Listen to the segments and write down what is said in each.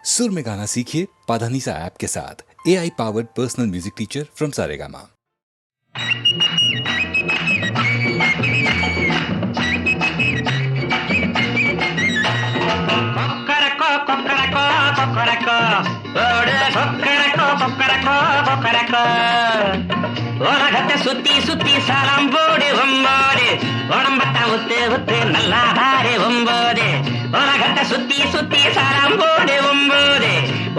सुर में गाना सीखिए पाधानीसा ऐप के साथ। AI powered personal music teacher from Saregama. உலகத்தை சுத்தி சுத்தி சரம் போடு ஒம்போது உடம்பத்த உத்து உத்து நல்லா பாரு ஒம்போது உலகத்தை சுத்தி சுத்தி சரம் போடு ஒம்போது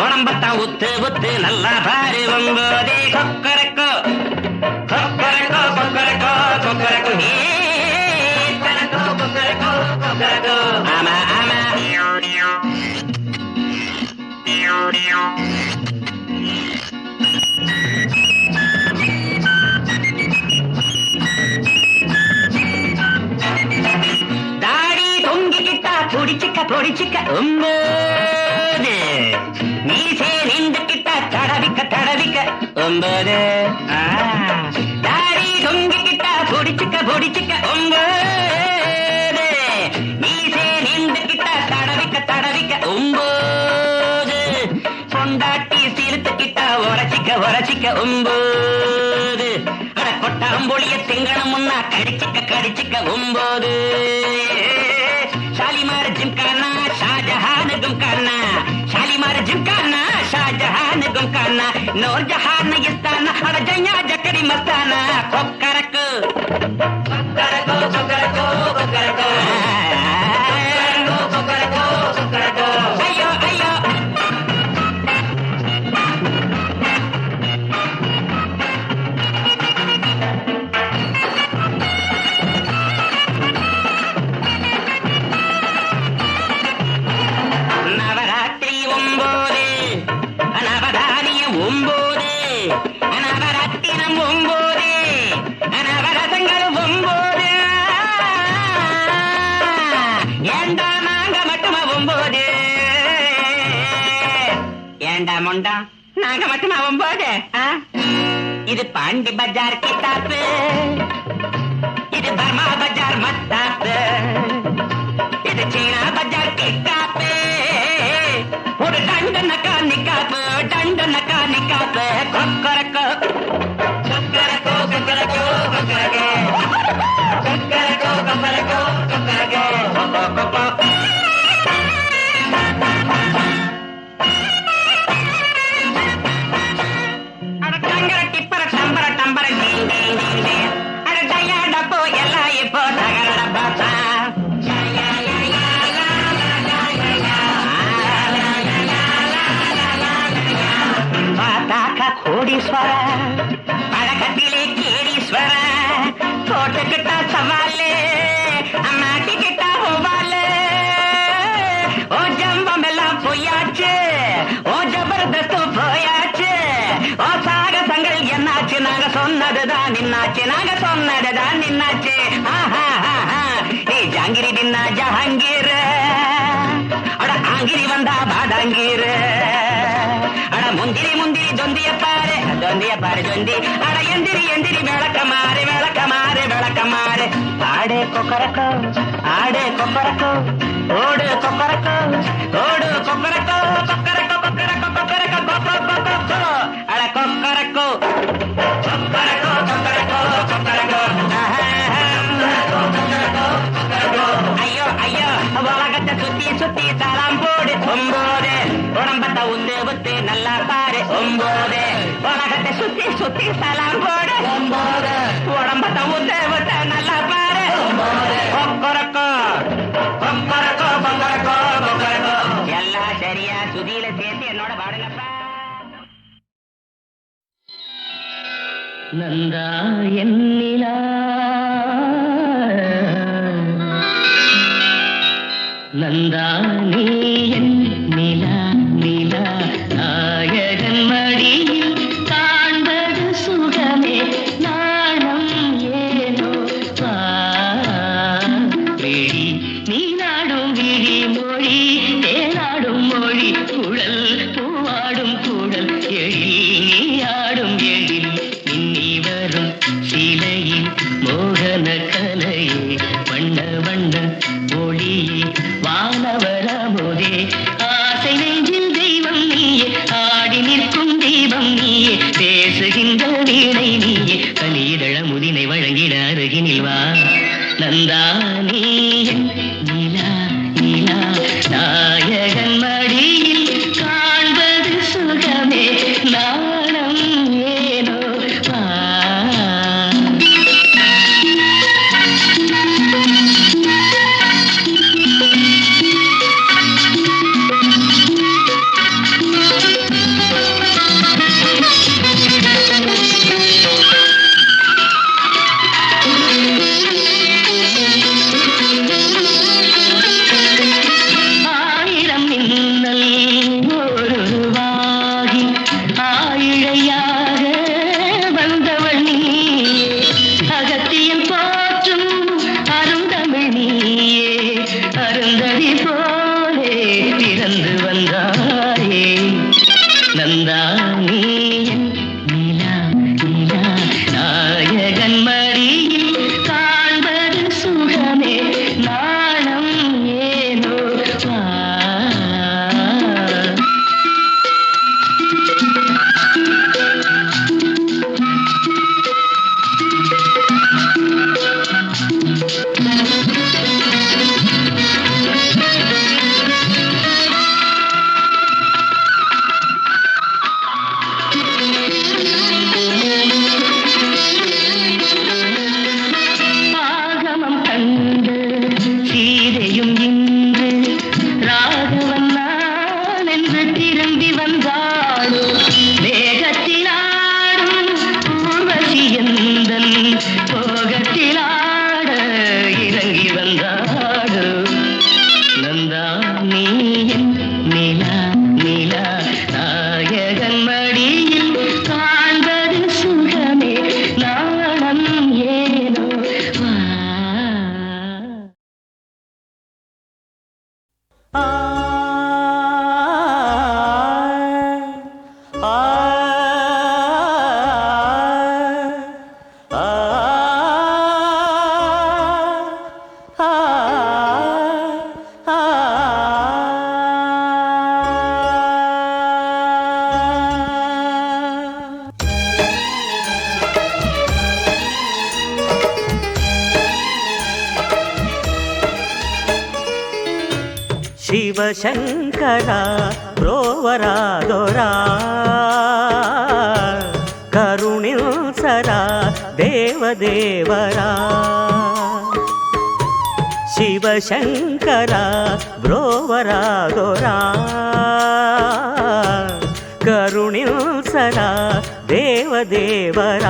உடம்பத்த உத்து உத்து நல்லா பாரு ஒம்போது கொக்கரக்கோ கொக்கரக்கோ கொக்கரக்கோ கொக்கரக்கோ கொக்கரக்கோ கொக்கரக்கோ கொக்கரக்கோ ஆமா ஆமா தாடி தொங்கிக்கிட்டா பொடிச்சுக்க பொடிச்சுக்க ஒம்போது மீசே நின்றுக்கிட்டா தடவிக்க தடவிக்க ஒம்போது தாடி தொங்கிக்கிட்டா பொடிச்சுக்க பொடிச்சுக்க ஒம்போது மீசே நின்றுக்கிட்டா தடவிக்க தடவிக்க ஒம்போது கொண்டாட்டி சிறுத்துக்கிட்டா உரச்சிக்க உரச்சிக்க ஒம்போது அட கொட்டாம்பொழிய திங்கணும் முன்னா கடிச்சிக்க கடிச்சிக்க ஒம்போது ஷாலிமார் ஜிம்கானா ஷாஜஹானுக்கும் கானா ஷாலிமார் ஜிம்கானா ஷாஜஹானுக்கும் கானா நூர் ஜஹான் இஸ்தானா அட ஜையா ஜக்கடி மஸ்தானா கொக்கரக்கு கொக்கரக்கு கொக்கரக்கு கொக்கரக்கு கொக்கரக்கு கொக்கரக்கு ஐயோ ஐயோ நவராத்திரி ஒம்போது நவதானியம் ஒம்போது நவரத்தினம் ஒம்போது நவரசங்கள் ஒம்போது ஏண்டா நாங்க மட்டுமா ஒம்போது ஏண்டா மொண்டா நாங்க மட்டுமா ஒம்போது இது பாண்டி பஜார் கித்தாப்பு இது பர்மா பஜார் மத்தாப்பு இது சீனா பஜார் கித்தாப்பு ஒரு டண்டனக்கா நிக்காப்பு டண்டனக்கா நிக்காப்பு கொக்கரக்கோ கொக்கரக்கோ கொக்கரக்கோ கொக்கரக்கோ கொக்கரக்கோ கொக்கரக்கோ கொக்கரக்கோ கொக்கரக்கோ அட டங்கர டிப்பர டம்பர டம்பர டீங் டீங் டீங் டீங் அட டயா டப்போ எல்லாம் இப்போ தகர பாத்தா பார்த்தாக்கா கோடீஸ்வர பழக்கத்திலே கேடீஸ்வர போட்டுக்கிட்ட சவாலு மாட்டிக்கிட்ட ஒவாலு ஓ ஜம்பம் எல்லாம் பொய்யாச்சு ஓ ஜபர்தஸ்தும் போயாச்சு ஓ சாகசங்கள் என்னாச்சு நாங்க சொன்னதுதான் நின்னாச்சு நாங்க சொன்னதுதான் நின்னாச்சு நீ ஜாங்கிரி தின்னா ஜஹாங்கீர் அட ஆங்கிரி வந்தா பாதாங்கீர் அட முந்திரி முந்திரி தொந்திய பாரு தொந்தி அட எந்திரி எந்திரி விளக்க மாறு விளக்க மாறு விளக்க மாறு ஆடு கொக்கரக்கோ ஆடு கொக்கரக்கோ ஓடு கொக்கரக்கோ ஓடு கொக்கரக்கோ கொக்கரக்கோ கொக்கரக்கோ கொக்கரக்கோ கொக்கோ கொக்கோ அட கொக்கரக்கோ கொக்கரக்கோ கொக்கரக்கோ கொக்கரக்கோ ஐயோ ஐயோ உலகத்தை சுத்தி சுத்தி தரம் போடு ஒம்போது உடம்பத்தை உத்து உத்து நல்லா பாரு ஒம்போது உலகத்தை சுத்தி சுத்தி சலாம் போடு ஒம்போது உடம்பத்தை உத்து உத்து நல்லா பாரு ஒம்போது கொக்கரக்கோ கொக்கரக்கோ கொக்கரக்கோ கொக்கரக்கோ எல்லாம் சரியா சுதியில சேர்த்து என்னோட பாடுங்கப்பா. நந்தா என்னிலா நந்தா நீ என் நிலா நிலா நாயகன் மடியில் காண்பது சுகமே நாணம் ஏனோ விழி நீ நாடும் விழி மொழி தேனாடும் மொழி குழல் பூவாடும் குழல் எழில் நீ ஆடும் எழில் இன்னி வரும் சிலையில் மோகன கலையே வண்ண வண்ண ஒளியே வானவரமுதே ஆசை நெஞ்சில் தெய்வ இன்று திரும்பி வந்தாளோ வேகத்திலாடும் ஊர்வசி எந்தன் போகத்திலாட இறங்கி வந்தாளோ நந்தா நீ என் நிலா நிலா நாயகன் மடியில் காண்பது சுகமே நாணம் ஏனோ வா. ಶಿವಶಂಕರ ಬ್ರೋವರಾದೊರ ಕರುಣಿಲ್ಸರ ದೇವದೇವರ ಶಿವಶಂಕರ ಬ್ರೋವರಾದೊರ ಕರುಣಿಲ್ಸರ ದೇವದೇವರ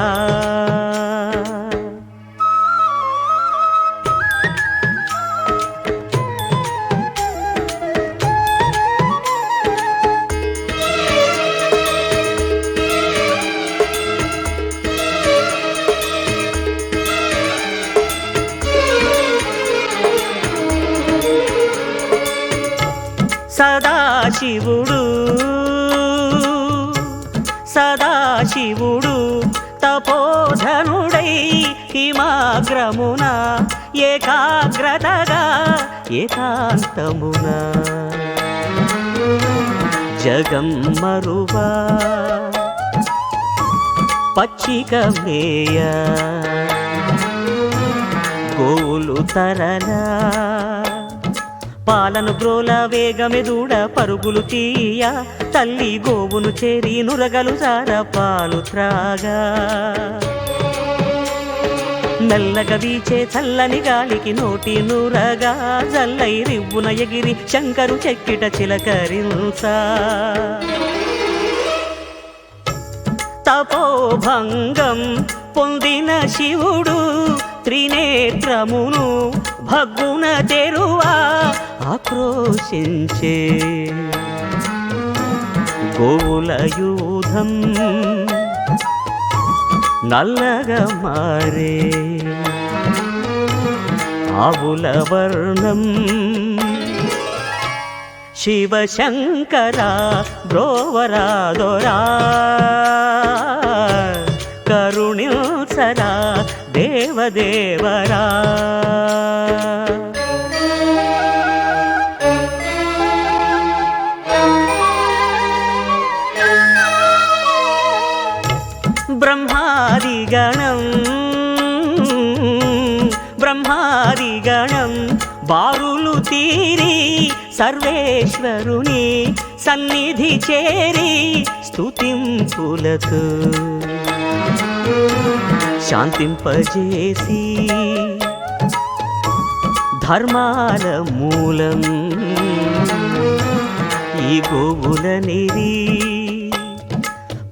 సదాశివుడు సదాశివుడు తపోధనుడై హిమాగ్రమున ఏకాగ్రతగా ఏకాంతమున జగమ్మరువా పచ్చిక మేయ గోలు తరలా పాలను గ్రోల వేగమెదూడ పరుగులు తీయ తల్లి గోవును చేరి నురగలు జార పాలు త్రాగా మెల్లగా వీచే చల్లని గాలికి నోటి నురగా జల్లై రివ్వున ఎగిరి శంకరు చెక్కిట చిలకరింసా తపోభంగం పొందిన శివుడు త్రినేత్రమును భగ్గున తెరువా ఆక్రోశించే గోవుల యూధం నల్లగా మారే ఆవుల వర్ణం శివశంకర బ్రోవరాదొరా కరుణిల్సరా దేవదేవరా బ్రహ్మాదిగణం బారులు తీరి సర్వేశ్వరుని సన్నిధి చేరి స్తుతింపులతో శాంతింపజేసి ధర్మాల మూలం ఈ గోవుల నిరి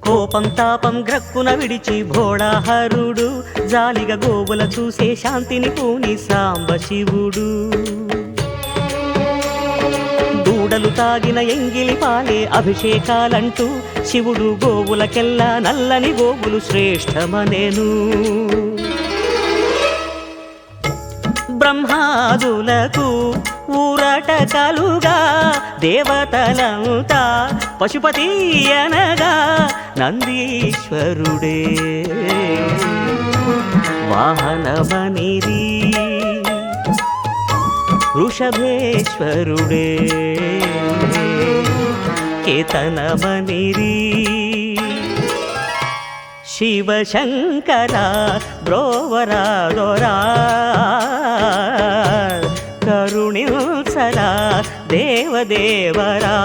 కోపం తాపం గ్రక్కున విడిచి భోళాహరుడు జాలిగా గోవుల చూసే శాంతిని పూని సాంబ శివుడు దూడలు తాగిన ఎంగిలి పాలే అభిషేకాలంటూ శివుడు గోవులకెల్లా నల్లని గోవులు శ్రేష్టమనేను బ్రహ్మాదులకు ఊరట కలుగా దేవతలంతా పశుపతి అనగా నందీశ్వరుడే వాహనమనిరి వృషభేశ్వరుడే కేతనమనిరి Sivasankara బ్రోవరాదొరా కరుణిల్సరా దేవదేవరా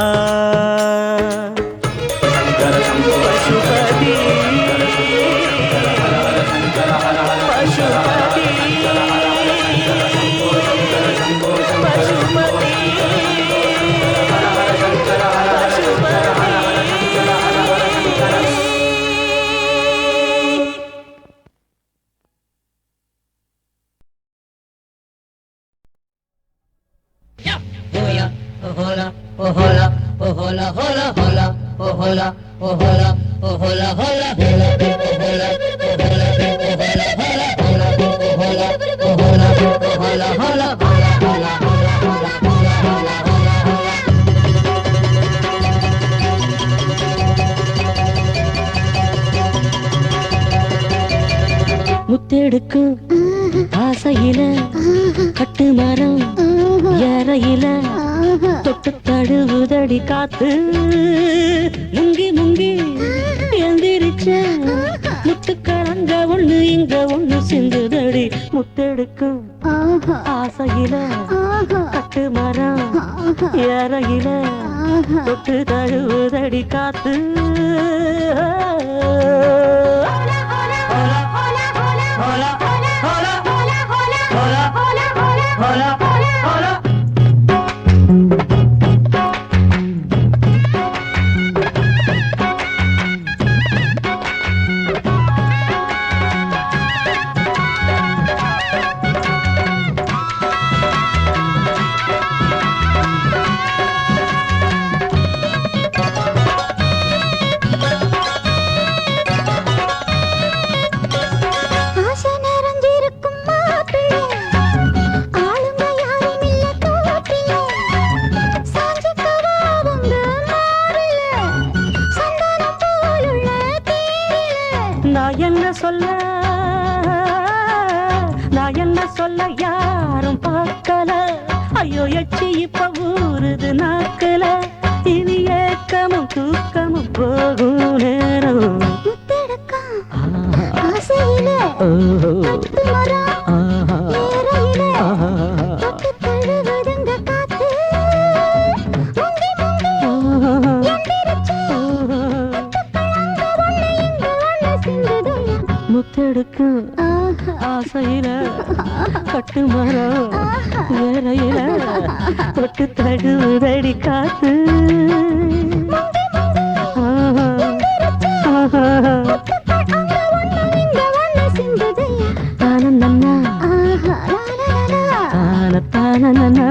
Pashupati Pashupati Pashupati hola, oh hola, oh hola, oh hola, hola, hola, முத்தெடுக்கும் ஆசையில கட்டு மரம் ஏறையில தொட்டு தழுவுதடி காத்து முங்கி முங்கி எந்திரிச்ச முத்துக்களங்க ஒண்ணு இங்க ஒண்ணு சிந்துதடி முத்தெடுக்கும் ஆசையில கட்டு மரம் ஏறையில தொட்டு தழுவுதடி காத்து நான் என்ன சொல்ல யாரும் பார்க்கல ஐயோ எச்சி இப்ப ஊறுது நாக்கல இனி ஏக்கமும் தூக்கமும் போகும் நேரம் முத்தெடுக்கு ஆசையில கட்டு மரம் வேறையில தொட்டு தழுவுதடி காத்து தானந்தன்னா தானத்தானன்னா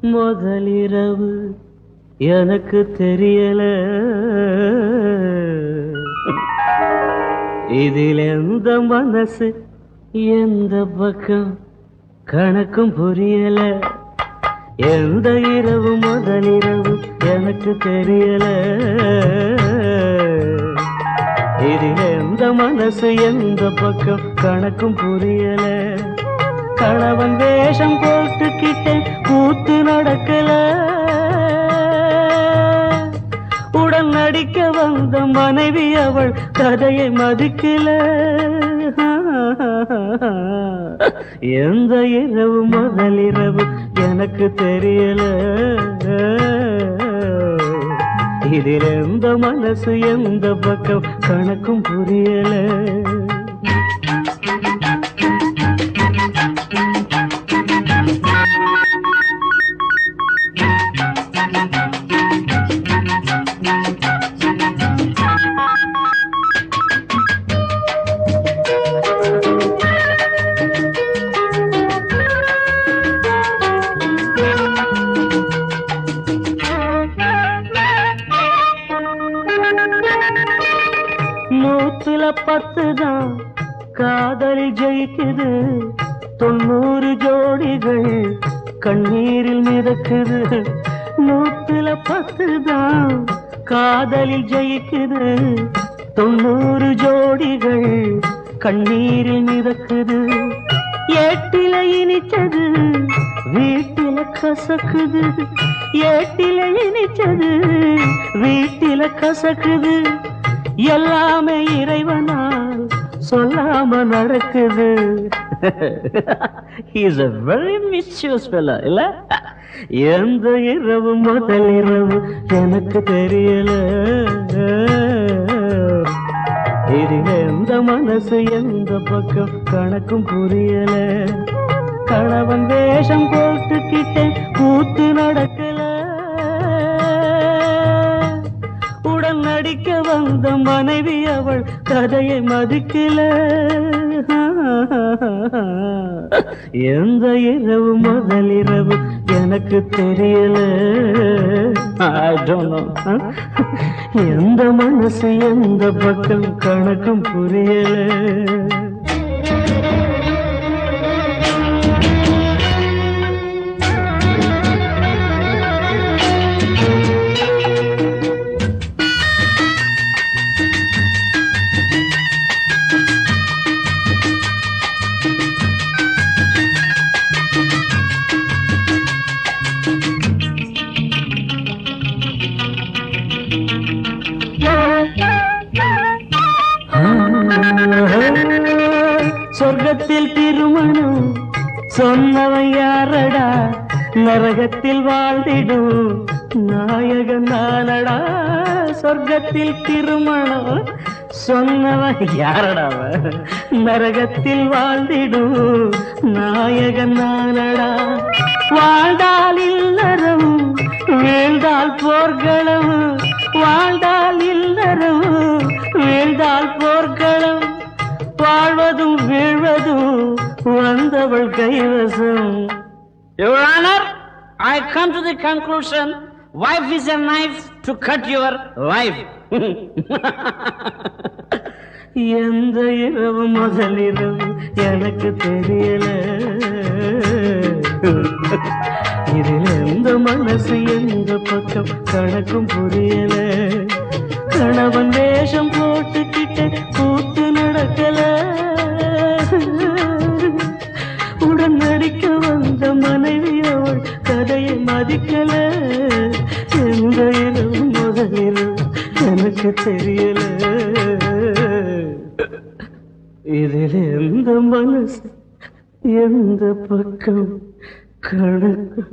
முதலிரவு எனக்கு தெரியல, இதில் எந்த மனசு எந்த பக்கம் கணக்கும் புரியல. எந்த இரவு முதலிரவு எனக்கு தெரியல, இதில் எந்த மனசு எந்த பக்கம் கணக்கும் புரியல. கணவன் வேஷம் போட்டுக்கிட்டேன் கூத்து நடக்கல, உடன் நடிக்க வந்த மனைவி அவள் கதையை மதிக்கல. எந்த இரவு முதலிரவு எனக்கு தெரியல, இதில் எந்த மனசு எந்த பக்கம் கணக்கும் புரியல. நூத்துல 10 தான் காதலில் ஜெயிக்குது, 90 ஜோடிகள் கண்ணீரில் மிதக்குது. நூத்துல 10 தான் காதலில் ஜெயிக்குது, 90 ஜோடிகள் கண்ணீரில் மிதக்குது. ஏட்டில இனிச்சது வீட்டில கசக்குது, ஏட்டில இனிச்சது வீட்டில கசக்குது. எல்லாமே இறைவனால் சொல்லாம நடக்குது. He is a very mischievous fellow, இல்ல? எந்த இரவு முதல் இரவு எனக்கு தெரியல, இதில் எந்த மனசு எந்த பக்கம் கணக்கும் புரியல. கணவன் வேஷம் போட்டுக்கிட்டேன் கூத்து நடக்கல, உடன் நடிக்க வந்த மனைவி அவள் கதையை மதிக்கல. எந்த இரவு முதல் இரவு எனக்கு தெரியல, I don't know. எந்த மனசு எந்த பக்கம் கணக்கும் புரியல. சொர்க்கத்தில் திருமணம் சொன்னவன் யாரடா, நரகத்தில் வாழ்ந்திடும் நாயகன் நானடா. சொர்க்கத்தில் திருமணம் சொன்னவன் யாரடா, நரகத்தில் வாழ்ந்திடும் நாயகன் நானடா. வாழ்ந்தால் இல்லறம் வீழ்ந்தால் போர்களம், வாழ்ந்தால் இல்லறம் வீழ்ந்தால் போர்களம். வாழ்வதும் வீழ்வதும் வந்தவள் கைவசம். Your Honor, I come to the conclusion, wife is a knife to cut your life. எந்த இரவு முதல் இரவு எனக்கு தெரியல, இதில் எந்த மனசு எந்த பக்கம் கணக்கும் புரியல. கணவன் வேஷம் போட்டுக்கிட்டு கூத்து நடக்கல, உடன் நடிக்க வந்த மனைவி அவள் கதையை மதிக்கல. எந்த இரவு முதல் இரவு எனக்கு தெரியல, இதில் எந்த மனசு எந்த பக்கம் கணக்கு.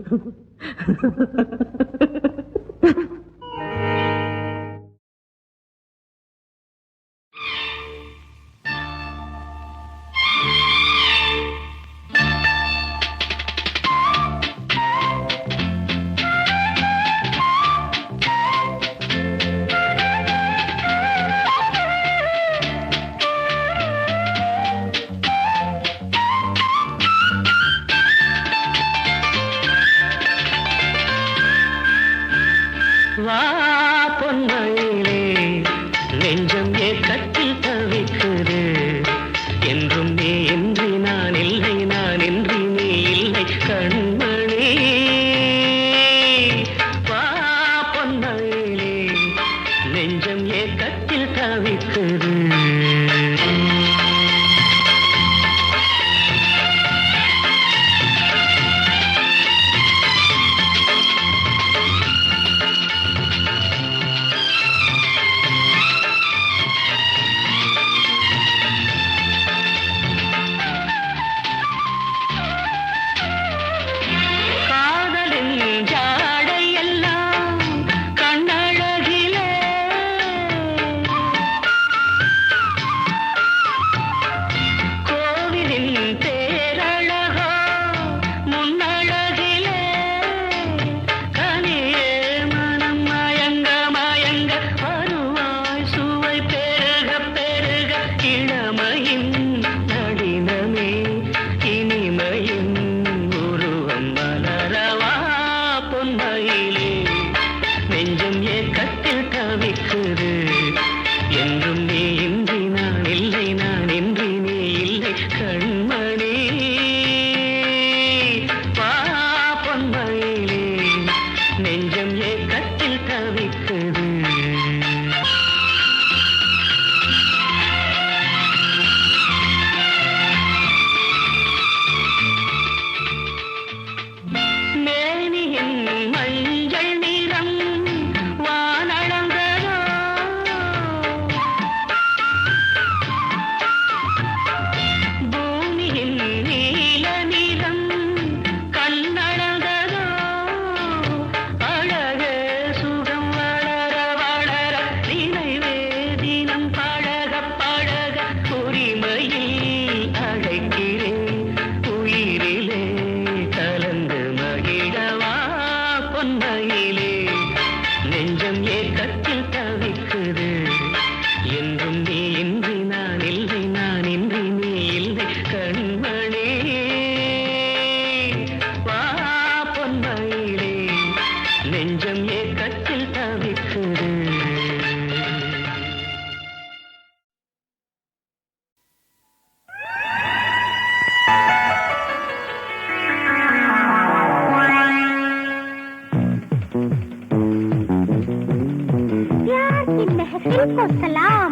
को सलाम,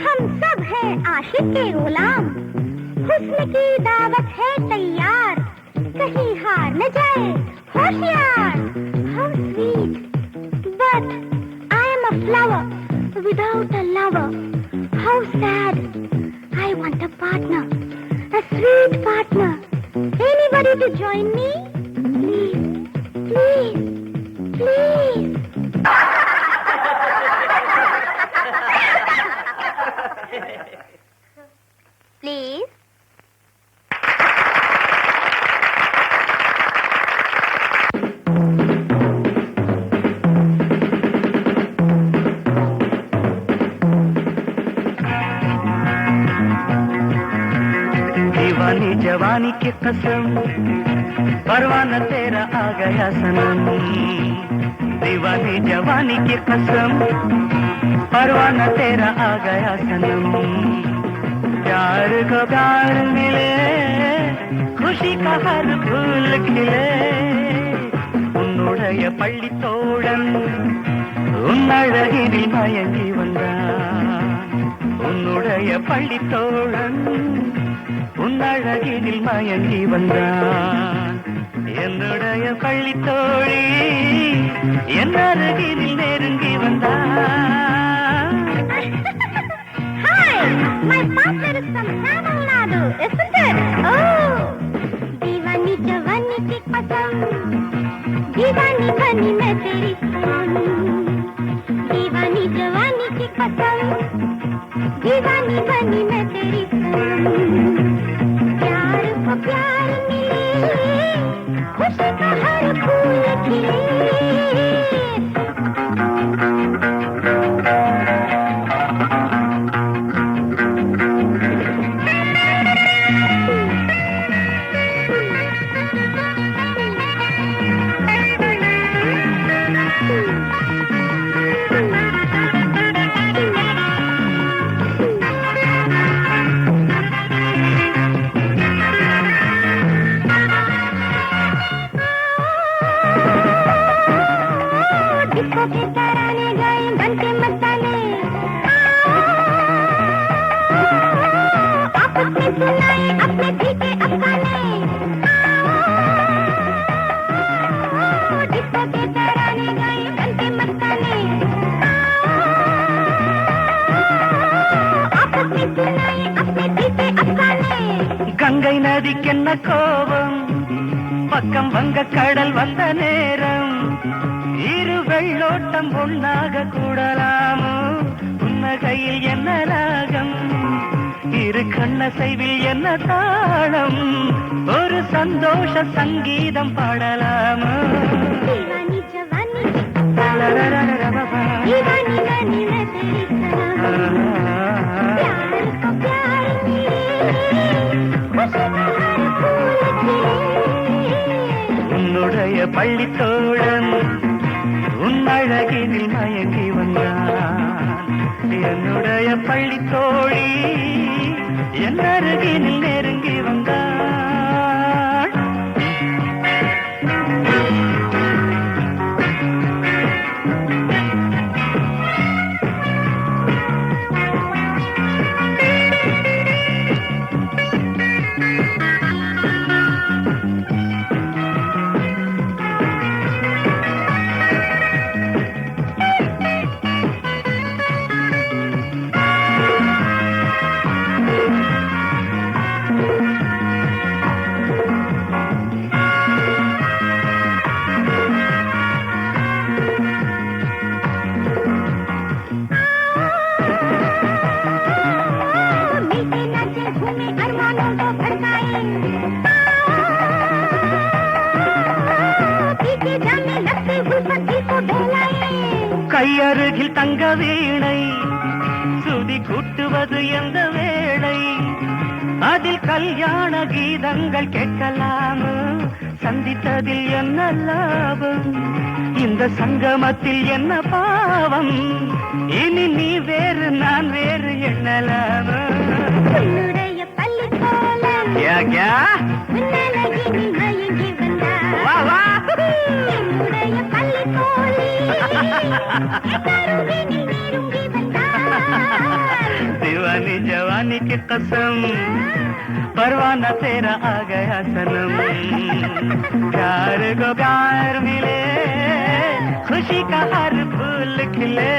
हम सब हैं आशिक के गुलाम। हुस्न की दावत है तैयार, कहीं हार न जाए होशियार। How sweet, but I am a flower without a lover. How sad, I want a partner, a sweet partner. Anybody to join me? Please, please, please. Please. दीवानी जवानी की कसम, परवाना तेरा आ गया सनम। दीवानी जवानी की कसम, परवाना तेरा आ गया सनम। प्यार को प्यार मिले, खुशी का हर फूल खिले। உன்னுடைய பள்ளி தோழன் உன்னழகினில் மயங்கி வந்தான். உன்னுடைய பள்ளி தோழன் உன்னழகினில் மயங்கி வந்தான். என்னுடைய பள்ளி தோழி என் அருகினில் நெருங்கி வந்தான். Hi, my partner is from Tamil Nadu, isn't it? Oh, दीवानी जवानी की कसम, दीवानी बनी मैं तेरी सनम। दीवानी जवानी की कसम, दीवानी बनी मैं तेरी सनम। प्यार को प्यार मिले, खुशी का हर फूल खिले। डिस्को के तराने गए घंटे मस्ताने, आपस में सुनाए अपने दिल के अफसाने। डिस्को के तराने गए घंटे मस्ताने, आपस में सुनाए अपने दिल के अफसाने। கங்கை நதிக்கென்ன கோபம், பக்கம் வங்க கடல் வந்த நேரம். இரு வெள்ளோட்டம் ஒன்னாக கூடலாமோ, புன்னகையில் என்ன ராகம், இரு கண்ணசைவில் என்ன தாளம், ஒரு சந்தோஷ சங்கீதம் பாடலாமோ. दीवानी जवानी की दीवानी बनी मैं तेरी सनम। प्यार को प्यार मिले, खुशी का हर फूल खिले। உன்னுடைய பள்ளி தோழன் உன்னழகினில் மயங்கி வந்தான். என்னுடைய பள்ளி தோழி என் அருகினில் நெருங்கி வந்தான். मिलके नाचे घूमे अरमानों को भड़काए, पीछे जाने लगते गुलपति को बहलाए। கையருகில் தங்க வீணை சுதி கூட்டுவது எந்த வேளை, அதில் கல்யாண கீதங்கள் கேட்கலாமோ, சந்தித்ததில் என்ன லாபம், இந்த சங்கமத்தில் என்ன பாவம், இனி நீ வேறு நான் வேறு எண்ணலாமோ. உன்னுடைய பள்ளி கோலம் உன்னழகினில் மயங்கி வந்தார். என்னுடைய பள்ளி கோலி என் அருகினில் நெருங்கி வந்தார். जवानी की कसम परवाना तेरा आ गया सनम प्यार को प्यार मिले खुशी का हर फूल खिले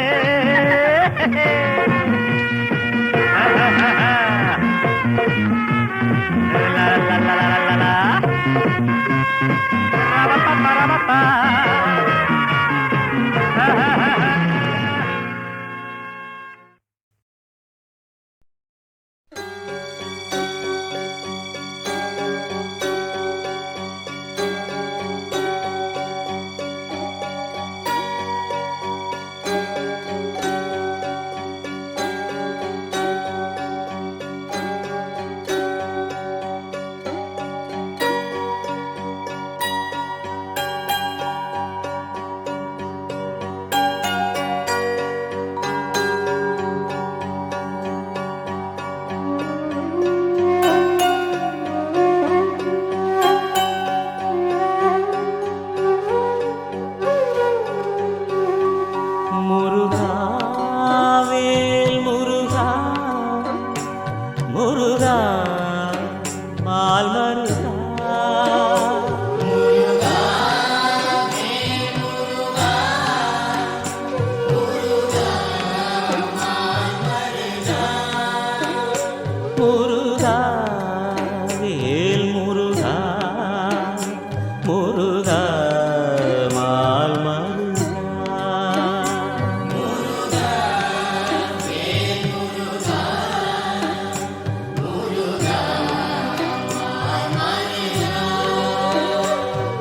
ला ला ला ला ला ला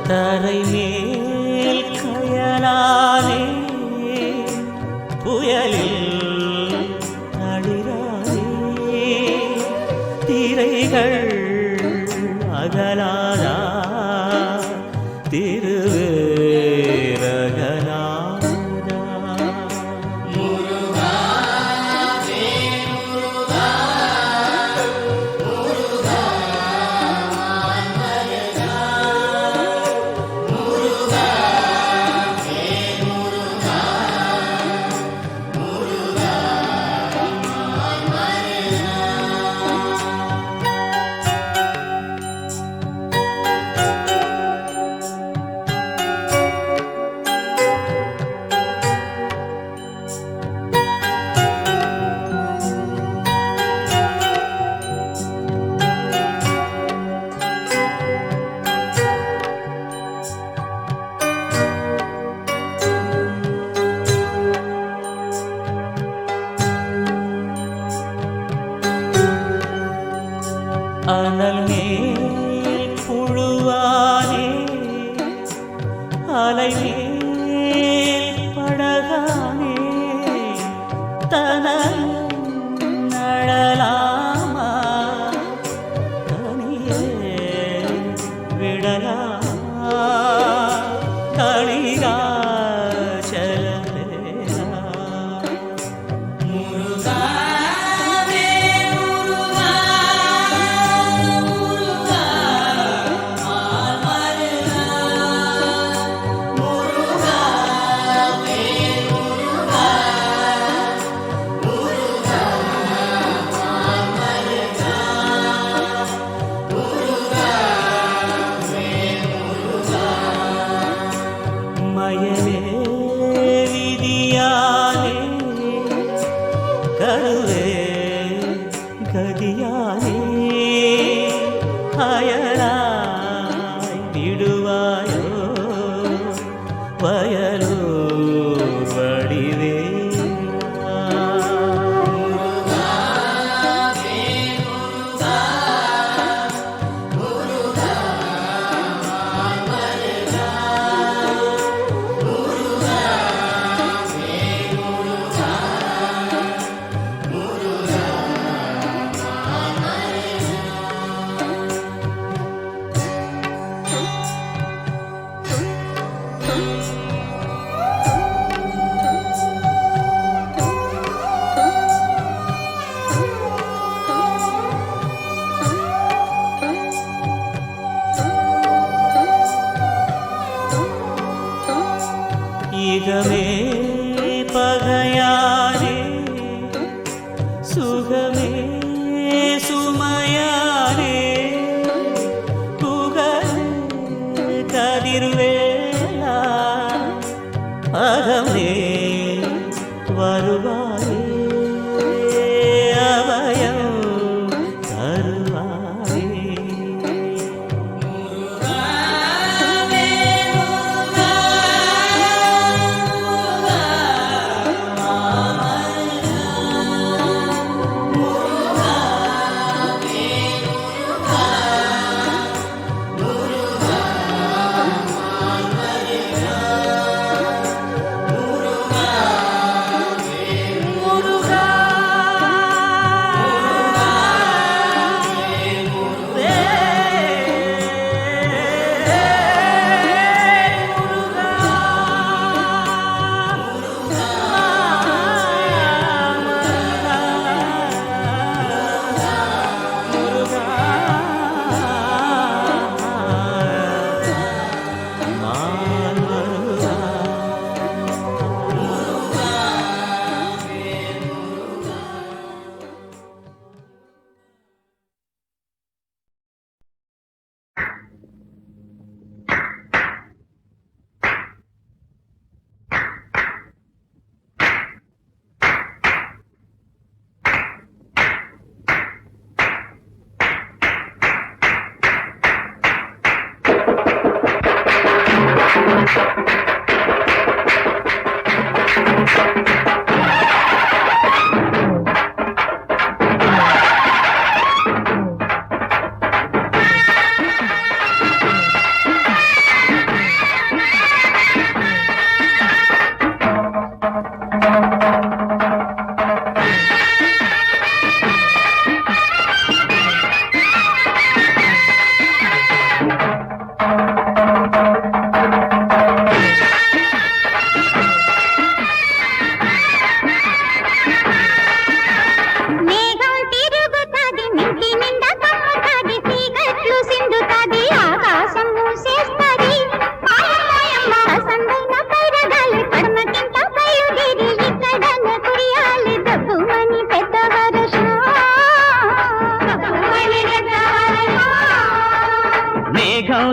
தரை மேல் கயலானே புயலில் நடிரானே திரைகள் அகலாதா திருவேரகலாதா முருகா முருகா முருகா அனல் மேல் புழுவானே அலை மேல் படகானே தனல் நழலாமா தனியே விடலாமா தனிகா செல்லலேலா முருகா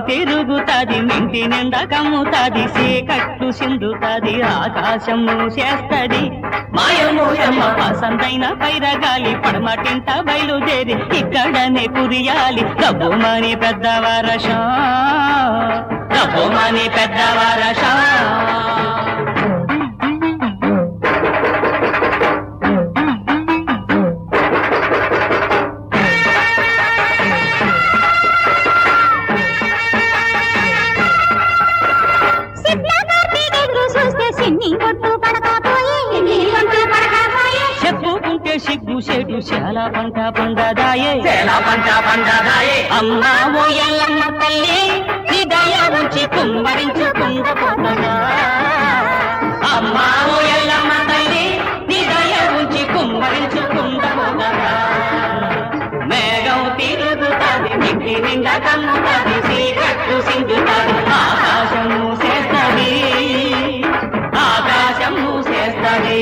తిరుగుతాది మింటి నిండా కమ్ముతాది చీకట్లు సిందుతాది ఆకాశం మూసేస్తది మాయమూయమ్మ పసందైన పైరగాలి పడమటింట బయలుదేరి ఇక్కడనే కురియాలి డబ్బుమని పెద్దవారషం డబ్బుమని పెద్దవారషం చెప్పుకుంటే సిగ్గు చెడు చాలా పంట పండదాయే అమ్మా ఓ ఎల్లమ్మ తల్లి నీ దయ ఉంచి కుమ్మరించుకుంటపోతదా అమ్మా ఓ ఎల్లమ్మ తల్లి నీ దయ ఉంచి కుమ్మరించుకుంటపోతదా మేఘం తిరుగుతాది మిట్టి నిండా కమ్ముతాది చీకట్లు సింగుతాది ఆకాశం మూసేస్తది ఆకాశం మూసేస్తది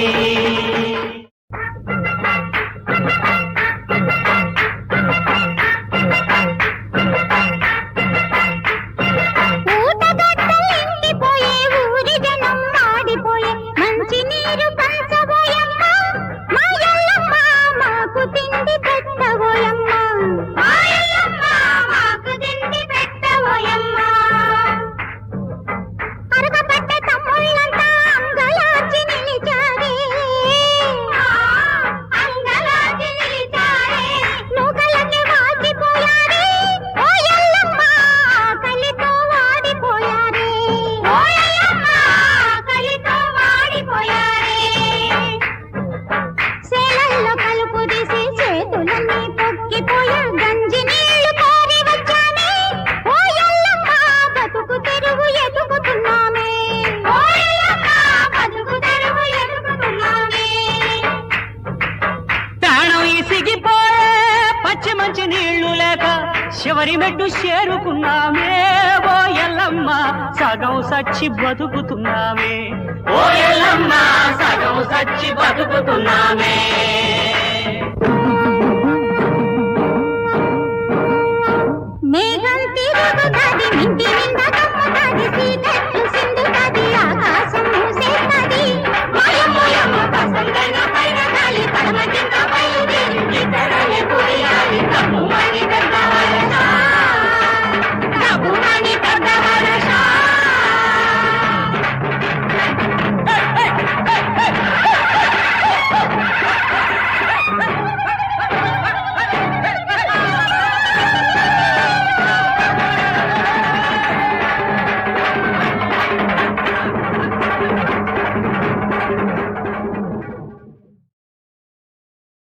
చివరి మెట్టు చేరుకున్నామే ఓ ఎల్లమ్మ సగం సచ్చి బతుకుతున్నామే ఓ ఎల్లమ్మ సగం సచ్చి బతుకుతున్నామే